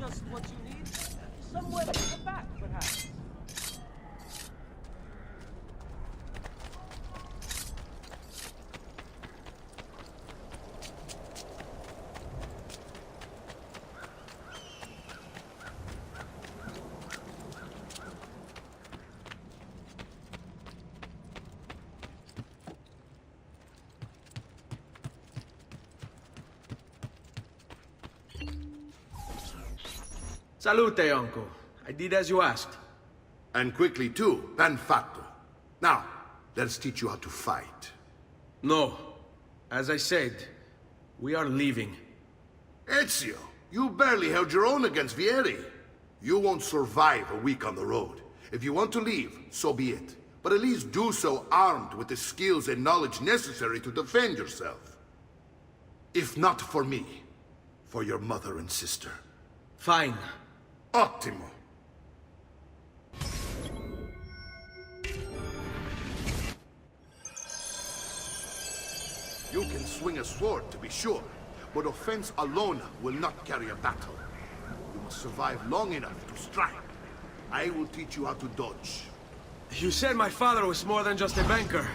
just what you need? Somewhere in the back, perhaps. Salute, uncle. I did as you asked. And quickly too, ben fatto. Now, let's teach you how to fight. No. As I said, we are leaving. Ezio, you barely held your own against Vieri. You won't survive a week on the road. If you want to leave, so be it. But at least do so armed with the skills and knowledge necessary to defend yourself. If not for me, for your mother and sister. Fine. Ottimo. You can swing a sword, to be sure, but offense alone will not carry a battle. You must survive long enough to strike. I will teach you how to dodge. You said my father was more than just a banker.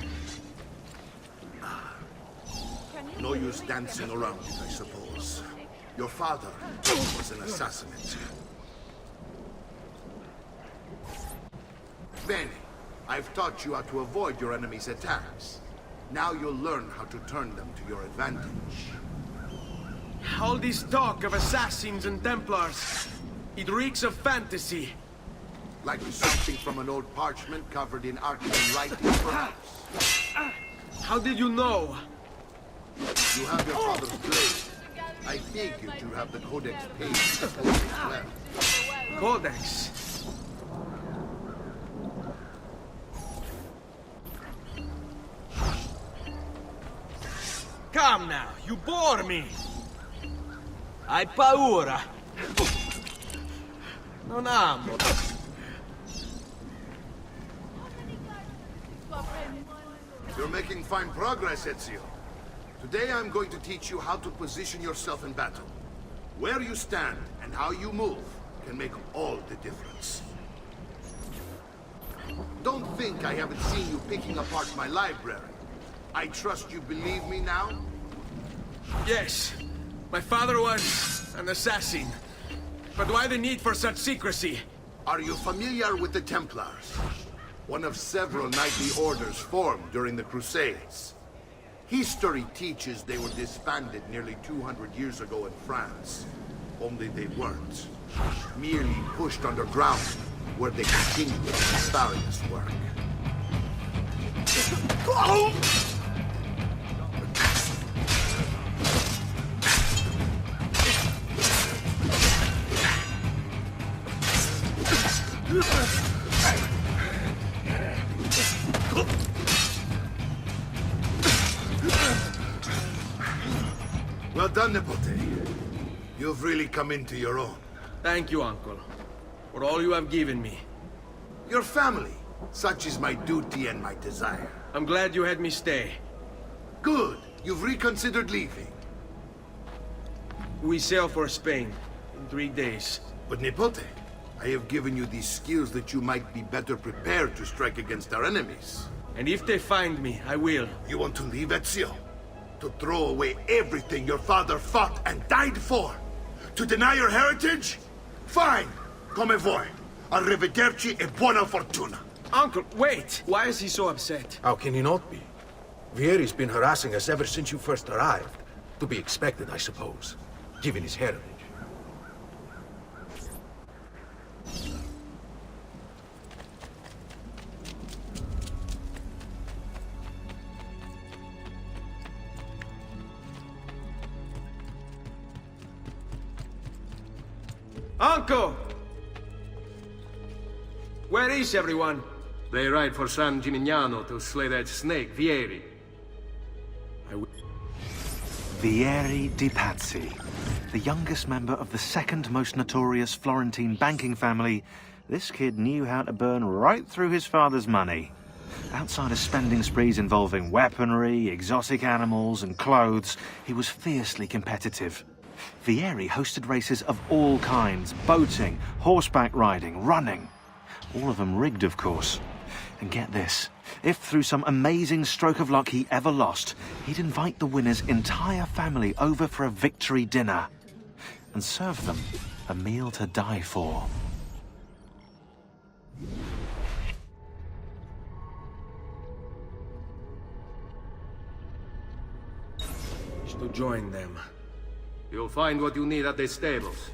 No use dancing around it, I suppose. Your father was an assassin. Bene, I've taught you how to avoid your enemy's attacks. Now you'll learn how to turn them to your advantage. All this talk of assassins and Templars, it reeks of fantasy. Like something from an old parchment covered in arcane writing, perhaps? How did you know? You have your father's blade. I figured you have the Codex page as well. Codex? Come now, you bore me! Hai paura? Non amo. You're making fine progress, Ezio. Today I'm going to teach you how to position yourself in battle. Where you stand and how you move can make all the difference. Don't think I haven't seen you picking apart my library. I trust you believe me now? Yes. My father was an assassin. But why the need for such secrecy? Are you familiar with the Templars? One of several knightly orders formed during the Crusades. History teaches they were disbanded nearly 200 years ago in France. Only they weren't. Merely pushed underground, where they continued their nefarious work. Well done, Nipote. You've really come into your own. Thank you, uncle, for all you have given me. Your family. Such is my duty and my desire. I'm glad you had me stay. Good. You've reconsidered leaving. We sail for Spain in 3 days. But Nipote, I have given you these skills that you might be better prepared to strike against our enemies. And if they find me, I will. You want to leave, Ezio? To throw away everything your father fought and died for? To deny your heritage? Fine! Come vuoi. Arrivederci e buona fortuna. Uncle, wait! Why is he so upset? How can he not be? Vieri's been harassing us ever since you first arrived. To be expected, I suppose, given his heritage. Uncle! Where is everyone? They ride for San Gimignano to slay that snake, Vieri. Vieri di Pazzi, the youngest member of the second most notorious Florentine banking family, this kid knew how to burn right through his father's money. Outside of spending sprees involving weaponry, exotic animals, and clothes, he was fiercely competitive. Vieri hosted races of all kinds, boating, horseback riding, running. All of them rigged, of course. And get this, if through some amazing stroke of luck he ever lost, he'd invite the winner's entire family over for a victory dinner and serve them a meal to die for. To join them. You'll find what you need at the stables.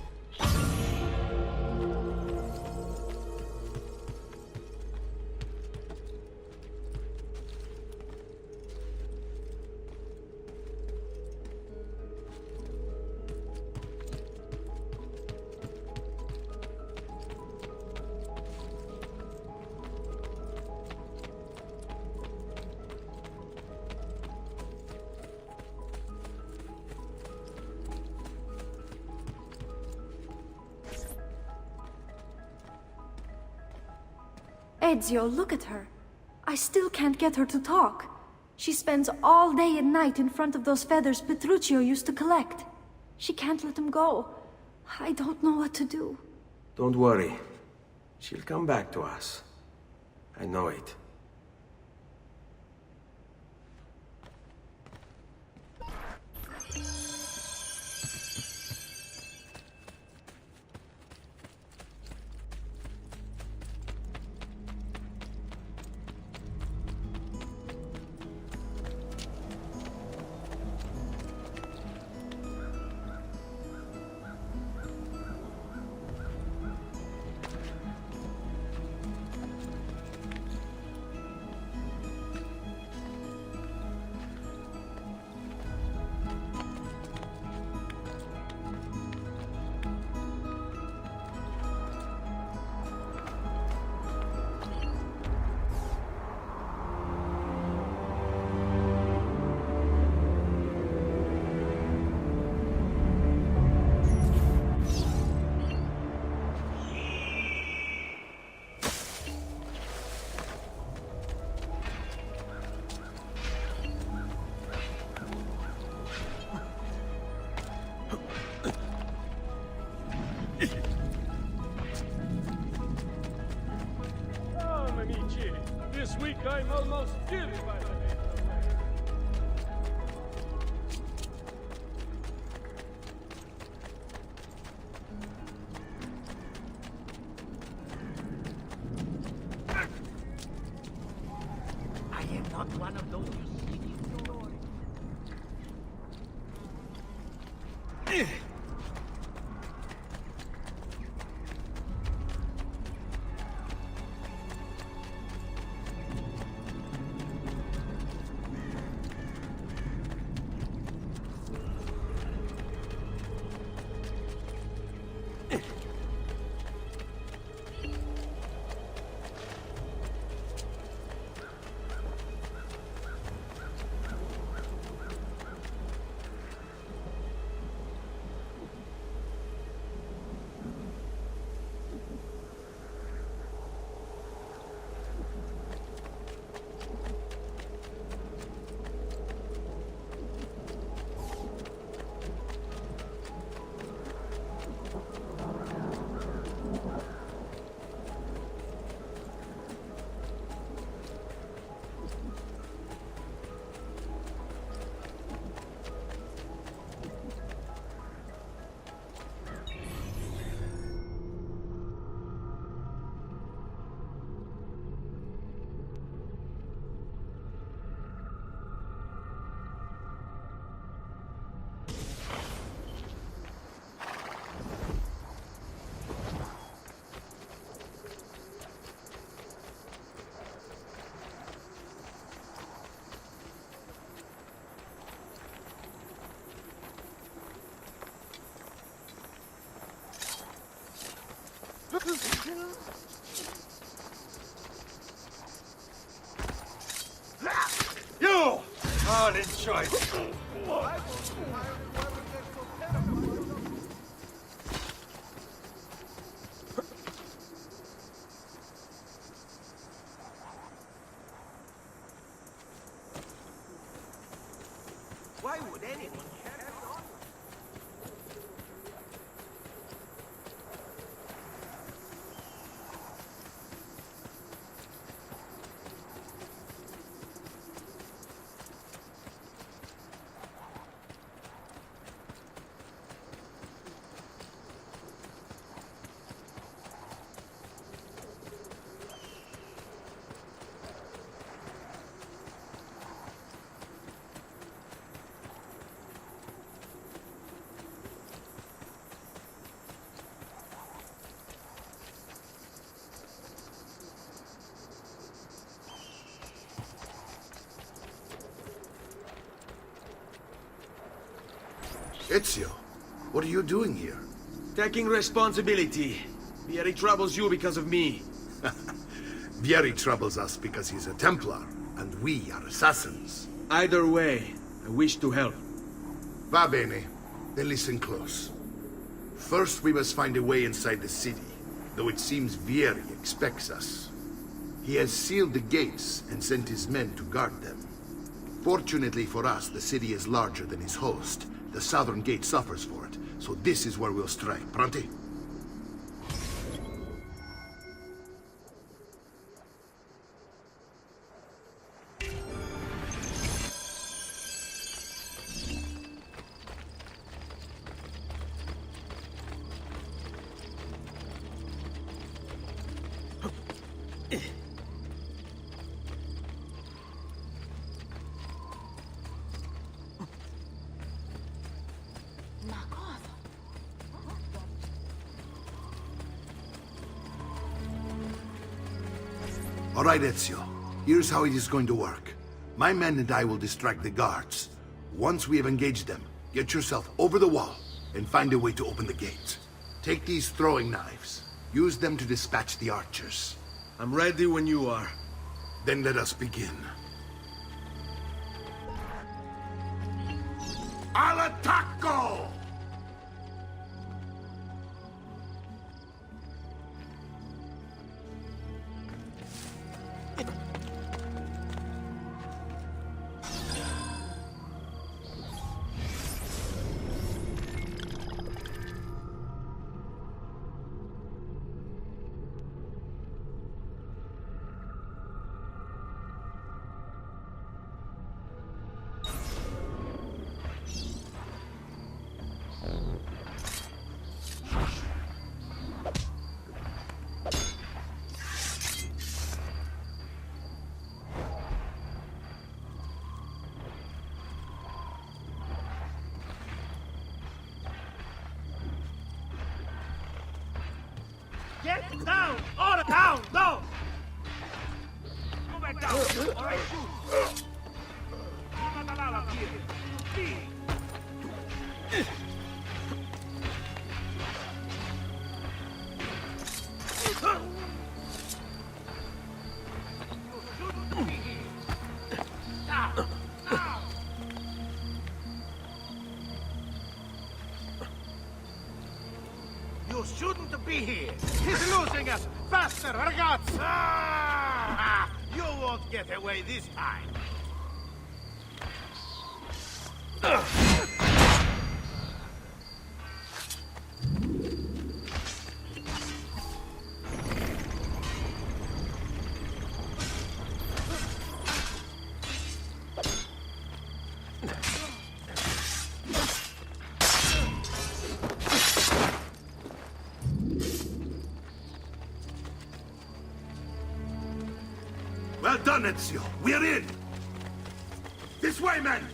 Ezio, look at her. I still can't get her to talk. She spends all day and night in front of those feathers Petruchio used to collect. She can't let them go. I don't know what to do. Don't worry. She'll come back to us. I know it. This week I'm almost giddy by the name of the man. I am not one of those you seek glory. You! All in choice. Why would anyone care? Ezio, what are you doing here? Taking responsibility. Vieri troubles you because of me. Vieri troubles us because he's a Templar, and we are assassins. Either way, I wish to help. Va bene. Then listen close. First, we must find a way inside the city, though it seems Vieri expects us. He has sealed the gates and sent his men to guard them. Fortunately for us, the city is larger than his host. The southern gate suffers for it, so this is where we'll strike. Pronti? All right, Ezio. Here's how it is going to work. My men and I will distract the guards. Once we have engaged them, get yourself over the wall and find a way to open the gate. Take these throwing knives. Use them to dispatch the archers. I'm ready when you are. Then let us begin. Al attacco! Get down! All down! Go! Move it down! All right, shoot! Do not allow up here. Speed! You shouldn't be here. He's losing us. Faster, ragazzi! You won't get away this time. Well done, Ezio. We're in! This way, men!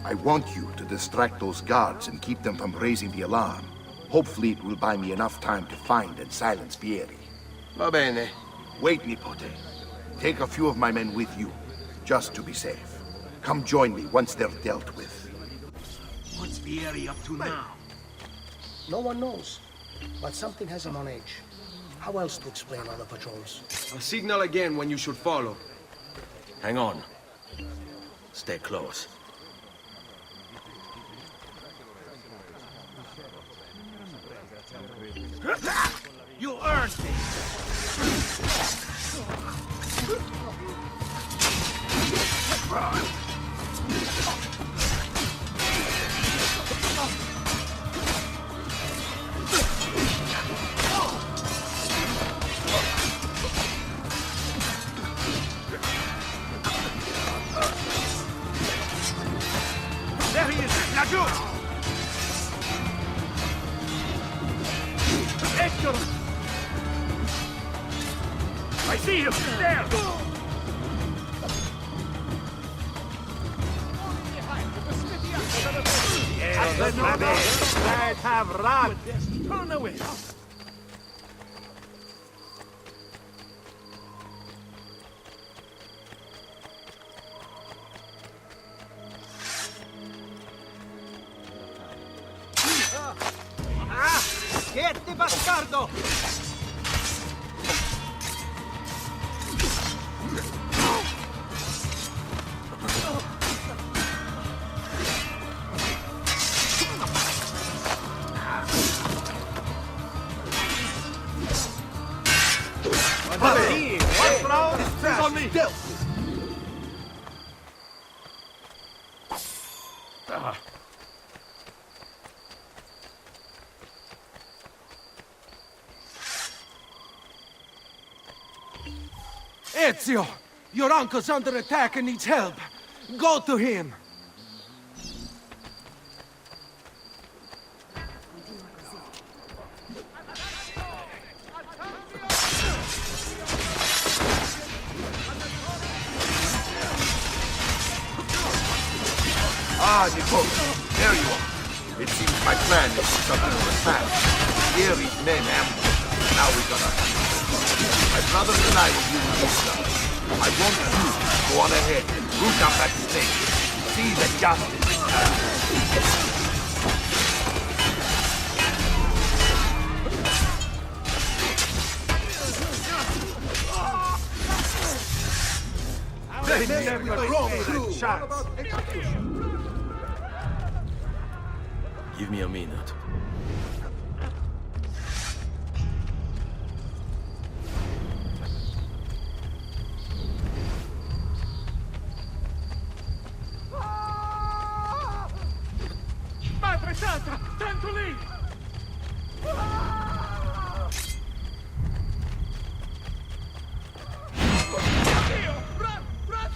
I want you to distract those guards and keep them from raising the alarm. Hopefully it will buy me enough time to find and silence Vieri. Va bene. Wait, Nipote. Take a few of my men with you, just to be safe. Come join me once they're dealt with. What's Vieri up to now? No one knows, but something has him on edge. How else to explain all the patrols? I'll signal again when you should follow. Hang on. Stay close. You earned it! There he is! Laggiù! Eccolo! I see him! There! Let's have run! Turn away. Siete bastardo! On me. Ezio! Your uncle's under attack and needs help. Go to him! Ah, Nico, there you are. It seems my plan is something of a match. Vieri's men ambushed. Now we gotta... My brother and I will use this stuff. I want you to go on ahead and root out that snake. See that justice is done. Give me a minute. Madre Santa, time to leave. Run, run, run!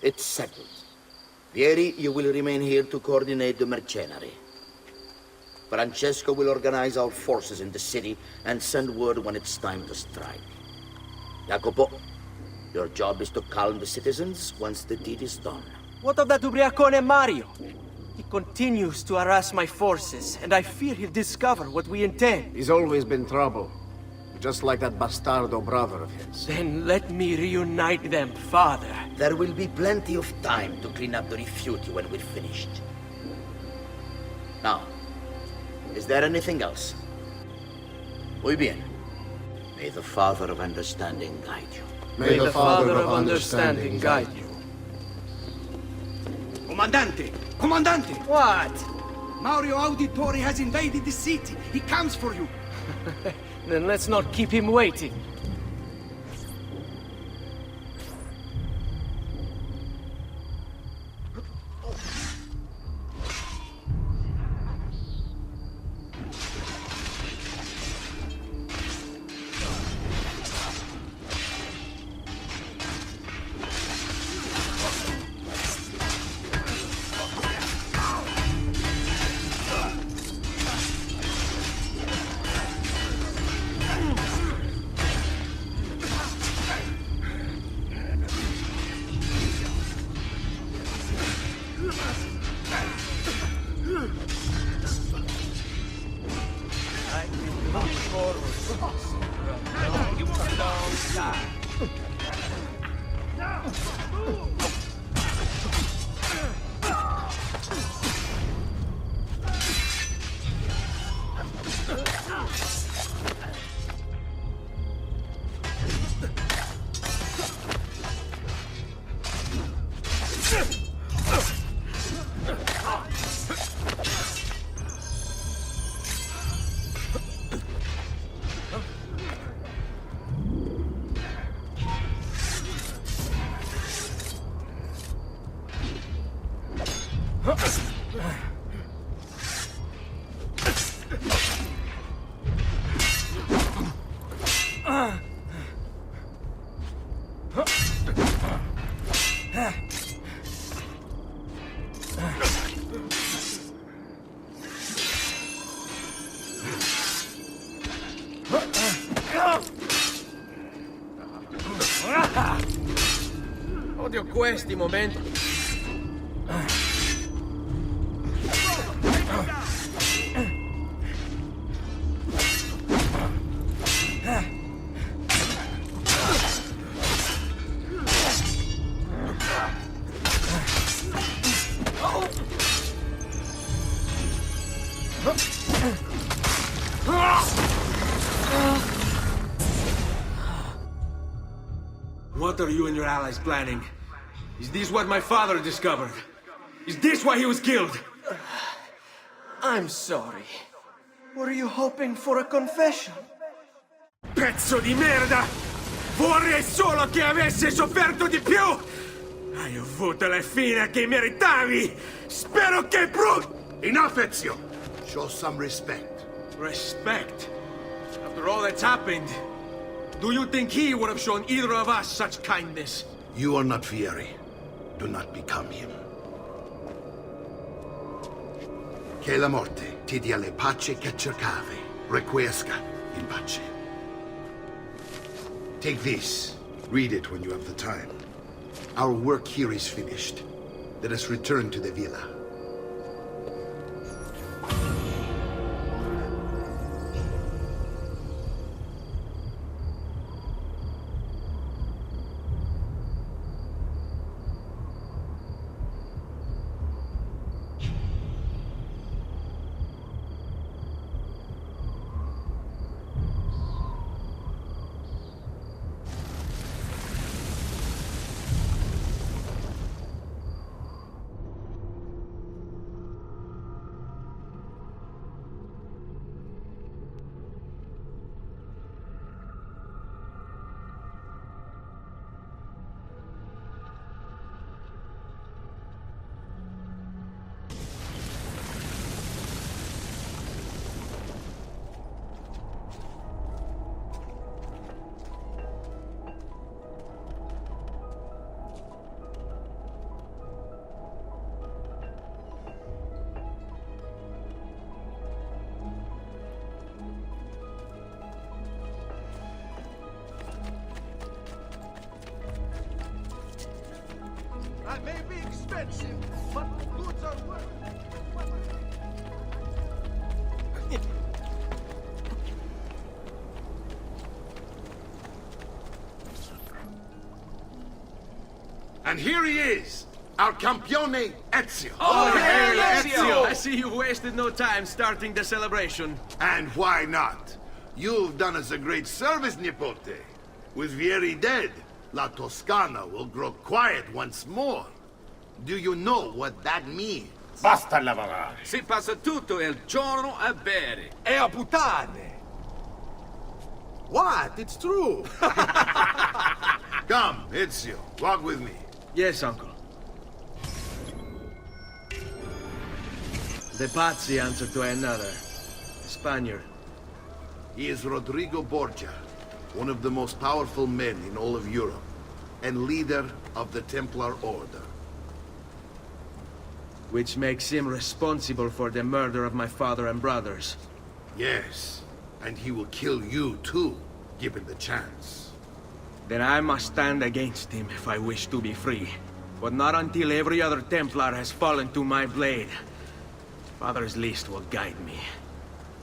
It's settled. Vieri, you will remain here to coordinate the mercenary. Francesco will organize our forces in the city and send word when it's time to strike. Jacopo, your job is to calm the citizens once the deed is done. What of that ubriacone Mario? He continues to harass my forces, and I fear he'll discover what we intend. He's always been trouble. Just like that bastardo brother of his. Then let me reunite them, father. There will be plenty of time to clean up the refuge when we're finished. Now, is there anything else? Muy bien. May the Father of Understanding guide you. May the Father of Understanding guide you. Comandante! Comandante! What? Mario Auditori has invaded the city. He comes for you. Then let's not keep him waiting. Odio questi momenti. What are you and your allies planning? Is this what my father discovered? Is this why he was killed? I'm sorry. Were you hoping for a confession? Pezzo di merda! Vorrei solo che avessi sofferto di più! Hai avuto la fine che meritavi! Spero che Enough, Ezio! Show some respect. Respect? After all that's happened, do you think he would have shown either of us such kindness? You are not Fieri. Do not become him. Che la morte ti dia le pace che cercavi. Requiesca in pace. Take this. Read it when you have the time. Our work here is finished. Let us return to the villa. That may be expensive, but the goods are worth it. And here he is, our campione Ezio. Oh, hey, Ezio! I see you wasted no time starting the celebration. And why not? You've done us a great service, Nipote. With Vieri dead, La Toscana will grow quiet once more. Do you know what that means? Basta lavorare. Si passa tutto il giorno a bere. E a puttane! What? It's true! Come, Ezio, walk with me. Yes, uncle. The Pazzi answer to another. A Spaniard. He is Rodrigo Borgia, one of the most powerful men in all of Europe, and leader of the Templar Order. Which makes him responsible for the murder of my father and brothers. Yes, and he will kill you too, given the chance. Then I must stand against him if I wish to be free. But not until every other Templar has fallen to my blade. Father's list will guide me.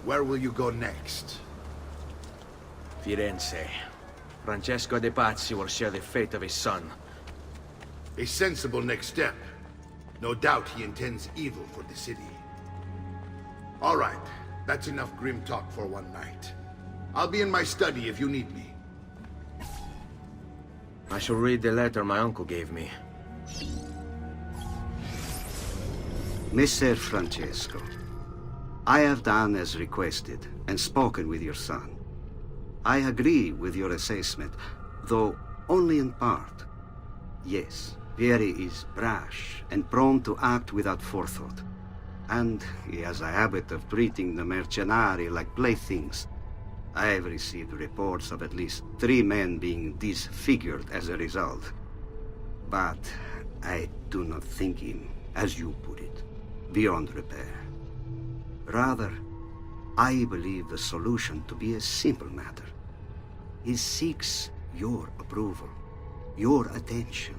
Where will you go next? Firenze. Francesco de Pazzi will share the fate of his son. A sensible next step. No doubt he intends evil for the city. All right, that's enough grim talk for one night. I'll be in my study if you need me. I shall read the letter my uncle gave me. Messer Francesco, I have done as requested and spoken with your son. I agree with your assessment, though only in part. Yes, Vieri is brash and prone to act without forethought. And he has a habit of treating the mercenari like playthings. I have received reports of at least 3 men being disfigured as a result. But I do not think him, as you put it, beyond repair. Rather, I believe the solution to be a simple matter. He seeks your approval, your attention.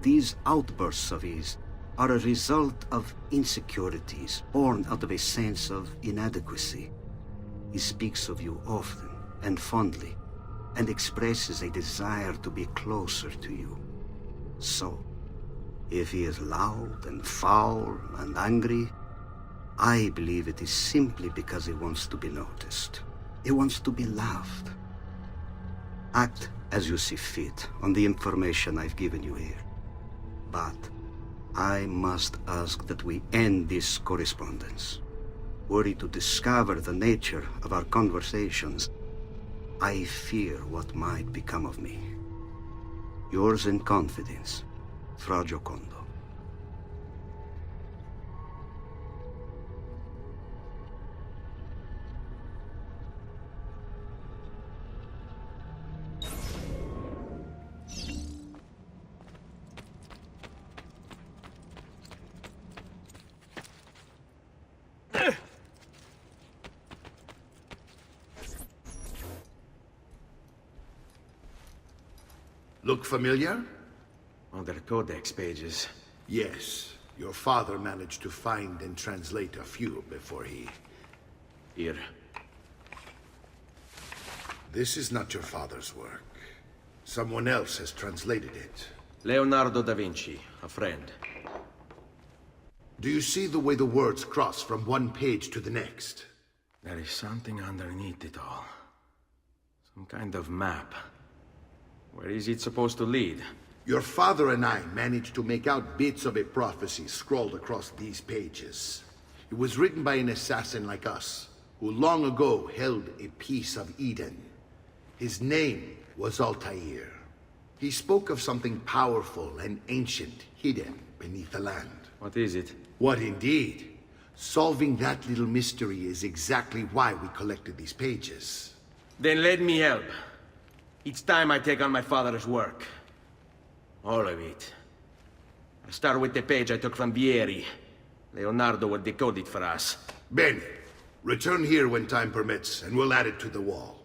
These outbursts of his are a result of insecurities born out of a sense of inadequacy. He speaks of you often and fondly, and expresses a desire to be closer to you. So, if he is loud and foul and angry, I believe it is simply because he wants to be noticed. He wants to be loved. Act as you see fit on the information I've given you here. But I must ask that we end this correspondence. Were he to discover the nature of our conversations, I fear what might become of me. Yours in confidence, Fra Giocondo. Look familiar? On their codex pages. Yes. Your father managed to find and translate a few before he... Here. This is not your father's work. Someone else has translated it. Leonardo da Vinci, a friend. Do you see the way the words cross from one page to the next? There is something underneath it all. Some kind of map. Where is it supposed to lead? Your father and I managed to make out bits of a prophecy scrawled across these pages. It was written by an assassin like us, who long ago held a piece of Eden. His name was Altair. He spoke of something powerful and ancient hidden beneath the land. What is it? What indeed? Solving that little mystery is exactly why we collected these pages. Then let me help. It's time I take on my father's work. All of it. I'll start with the page I took from Vieri. Leonardo will decode it for us. Bene. Return here when time permits, and we'll add it to the wall.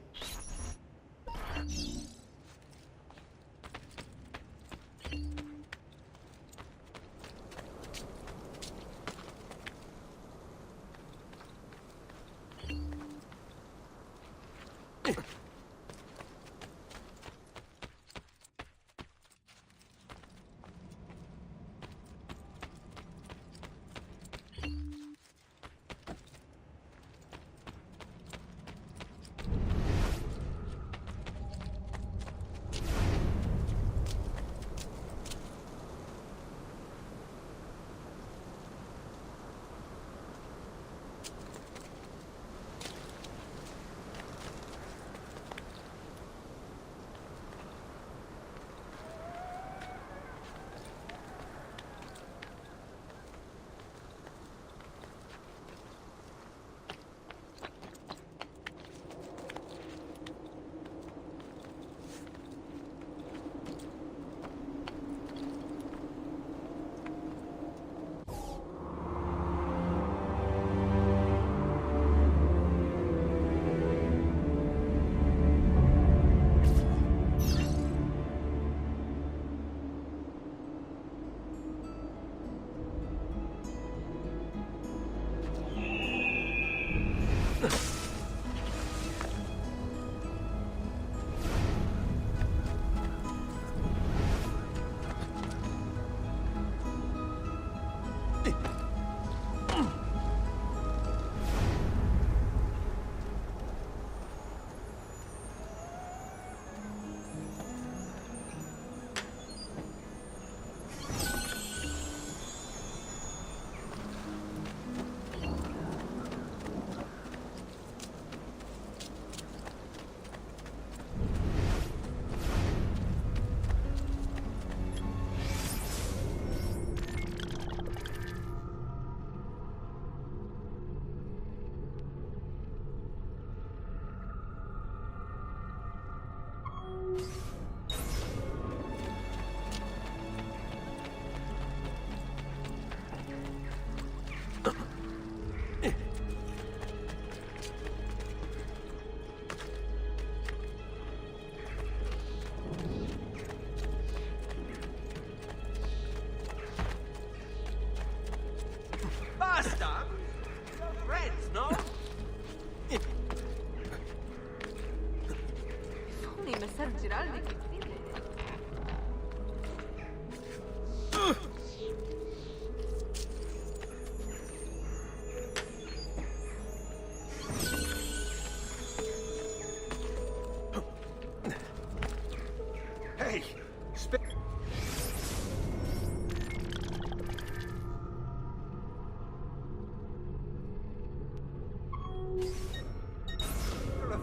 I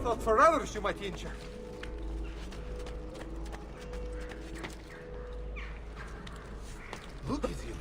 thought for hours you might injure. Look at you.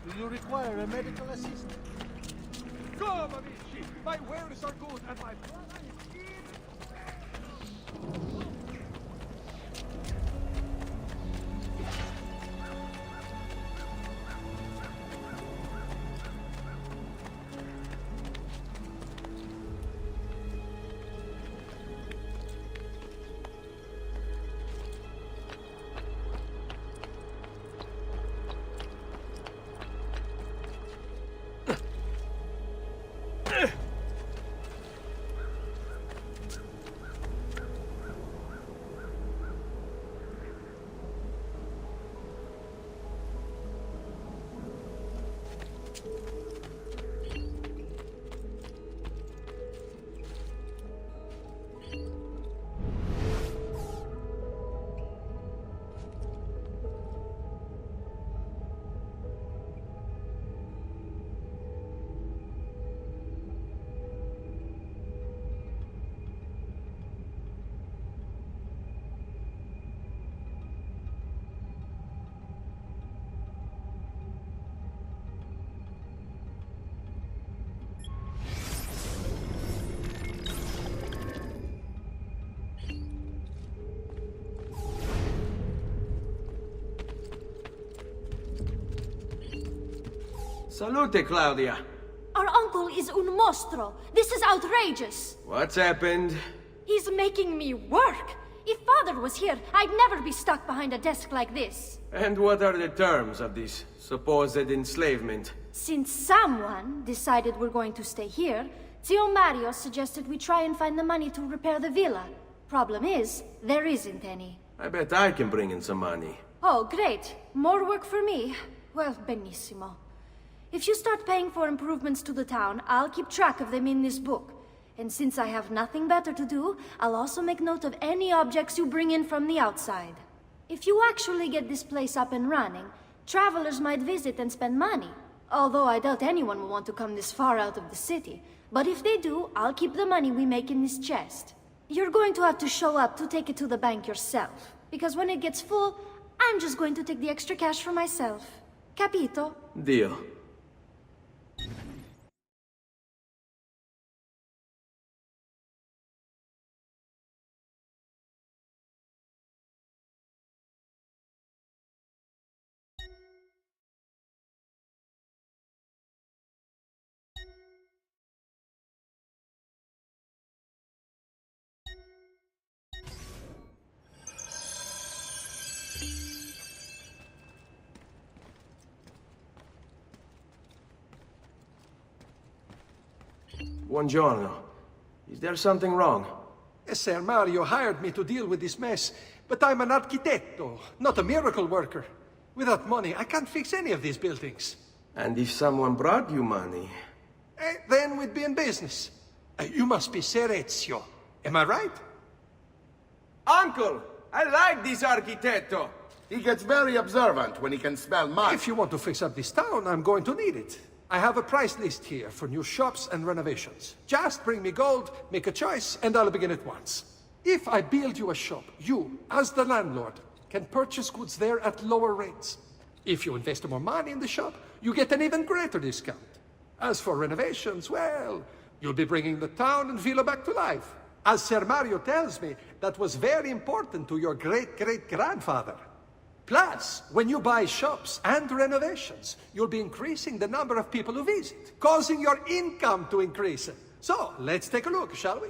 Do you require a medical assistant? Come, amici! My wares are good and my brother is in! Salute, Claudia. Our uncle is un mostro. This is outrageous. What's happened? He's making me work. If Father was here, I'd never be stuck behind a desk like this. And what are the terms of this supposed enslavement? Since someone decided we're going to stay here, Zio Mario suggested we try and find the money to repair the villa. Problem is, there isn't any. I bet I can bring in some money. Oh, great. More work for me. Well, benissimo. If you start paying for improvements to the town, I'll keep track of them in this book. And since I have nothing better to do, I'll also make note of any objects you bring in from the outside. If you actually get this place up and running, travelers might visit and spend money. Although I doubt anyone will want to come this far out of the city. But if they do, I'll keep the money we make in this chest. You're going to have to show up to take it to the bank yourself. Because when it gets full, I'm just going to take the extra cash for myself. Capito? Deal. Buongiorno. Is there something wrong? Messer Mario hired me to deal with this mess, but I'm an architetto, not a miracle worker. Without money, I can't fix any of these buildings. And if someone brought you money? Then we'd be in business. You must be Ser Ezio. Am I right? Uncle! I like this architetto! He gets very observant when he can smell mud. If you want to fix up this town, I'm going to need it. I have a price list here for new shops and renovations. Just bring me gold, make a choice, and I'll begin at once. If I build you a shop, you, as the landlord, can purchase goods there at lower rates. If you invest more money in the shop, you get an even greater discount. As for renovations, well, you'll be bringing the town and villa back to life. As Ser Mario tells me, that was very important to your great-great-grandfather. Plus, when you buy shops and renovations, you'll be increasing the number of people who visit, causing your income to increase. So, let's take a look, shall we?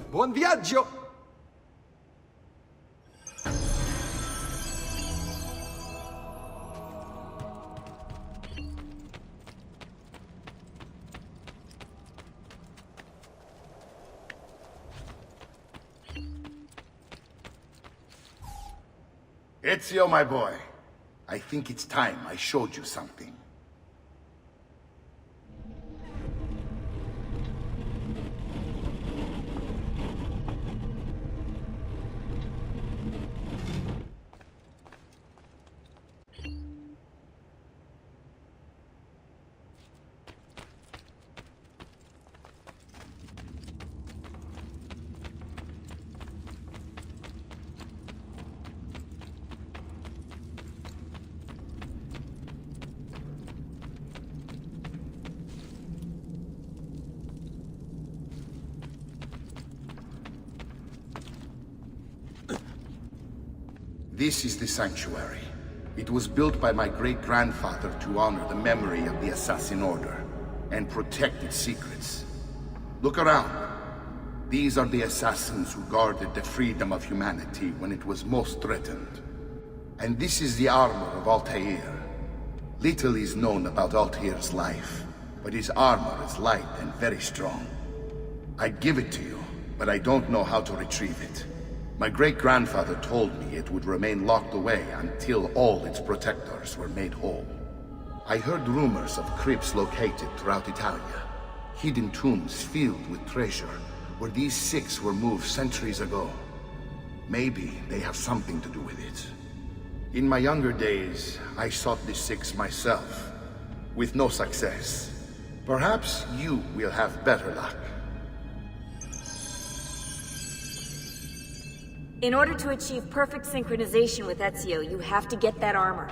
Buon viaggio! Ezio, my boy, I think it's time I showed you something. This is the sanctuary. It was built by my great-grandfather to honor the memory of the Assassin Order and protect its secrets. Look around. These are the assassins who guarded the freedom of humanity when it was most threatened. And this is the armor of Altair. Little is known about Altair's life, but his armor is light and very strong. I'd give it to you, but I don't know how to retrieve it. My great-grandfather told me it would remain locked away until all its protectors were made whole. I heard rumors of crypts located throughout Italia, hidden tombs filled with treasure, where these six were moved centuries ago. Maybe they have something to do with it. In my younger days, I sought the six myself, with no success. Perhaps you will have better luck. In order to achieve perfect synchronization with Ezio, you have to get that armor.